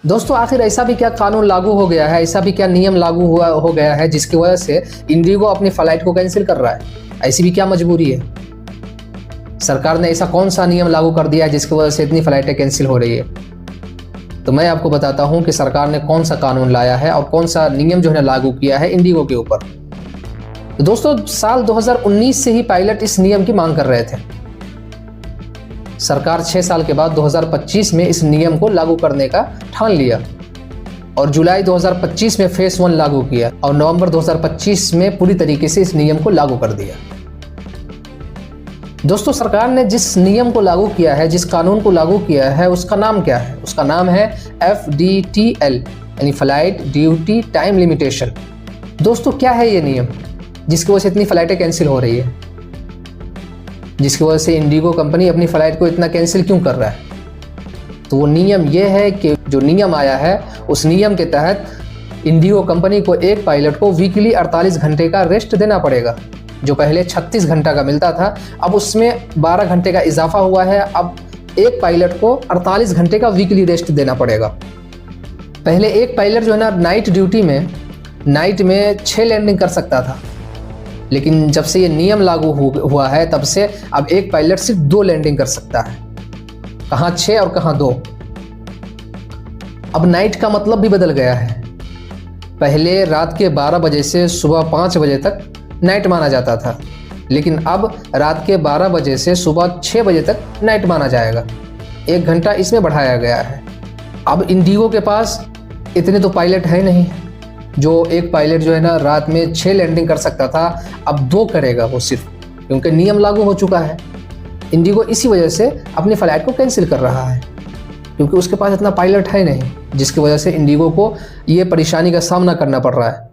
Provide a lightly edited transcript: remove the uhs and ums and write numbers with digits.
दोस्तों आखिर ऐसा भी क्या कानून लागू हो गया है, ऐसा भी क्या नियम लागू हुआ हो गया है जिसकी वजह से इंडिगो अपनी फ्लाइट को कैंसिल कर रहा है? ऐसी भी क्या मजबूरी है? सरकार ने ऐसा कौन सा नियम लागू कर दिया है जिसकी वजह से इतनी फ्लाइटें कैंसिल हो रही है? तो मैं आपको बताता हूं कि सरकार ने कौन सा कानून लाया है और कौन सा नियम जो है लागू किया है इंडिगो के ऊपर। तो दोस्तों साल 2019 से ही पायलट इस नियम की मांग कर रहे थे। सरकार 6 साल के बाद 2025 में इस नियम को लागू करने का ठान लिया और जुलाई 2025 में फेज 1 लागू किया और नवंबर 2025 में पूरी तरीके से इस नियम को लागू कर दिया। दोस्तों सरकार ने जिस नियम को लागू किया है, जिस कानून को लागू किया है, उसका नाम क्या है? उसका नाम है FDTL यानी फ्लाइट ड्यूटी टाइम लिमिटेशन। दोस्तों क्या है ये नियम जिसकी वजह से इतनी फ्लाइटें कैंसिल हो रही है, जिसकी वजह से इंडिगो कंपनी अपनी फ्लाइट को इतना कैंसिल क्यों कर रहा है? तो वो नियम ये है कि जो नियम आया है उस नियम के तहत इंडिगो कंपनी को एक पायलट को वीकली 48 घंटे का रेस्ट देना पड़ेगा। जो पहले 36 घंटा का मिलता था अब उसमें 12 घंटे का इजाफा हुआ है। अब एक पायलट को 48 घंटे का वीकली रेस्ट देना पड़ेगा। पहले एक पायलट जो है ना नाइट ड्यूटी में नाइट में 6 लैंडिंग कर सकता था, लेकिन जब से ये नियम लागू हुआ है तब से अब एक पायलट सिर्फ 2 लैंडिंग कर सकता है। कहाँ 6 और कहाँ 2। अब नाइट का मतलब भी बदल गया है। पहले रात के 12 बजे से सुबह 5 बजे तक नाइट माना जाता था, लेकिन अब रात के 12 बजे से सुबह 6 बजे तक नाइट माना जाएगा। 1 घंटा इसमें बढ़ाया गया है। अब इंडिगो के पास इतने तो पायलट है नहीं। जो एक पायलट जो है ना रात में 6 लैंडिंग कर सकता था अब 2 करेगा वो सिर्फ, क्योंकि नियम लागू हो चुका है। इंडिगो इसी वजह से अपनी फ्लाइट को कैंसिल कर रहा है, क्योंकि उसके पास इतना पायलट है नहीं, जिसकी वजह से इंडिगो को ये परेशानी का सामना करना पड़ रहा है।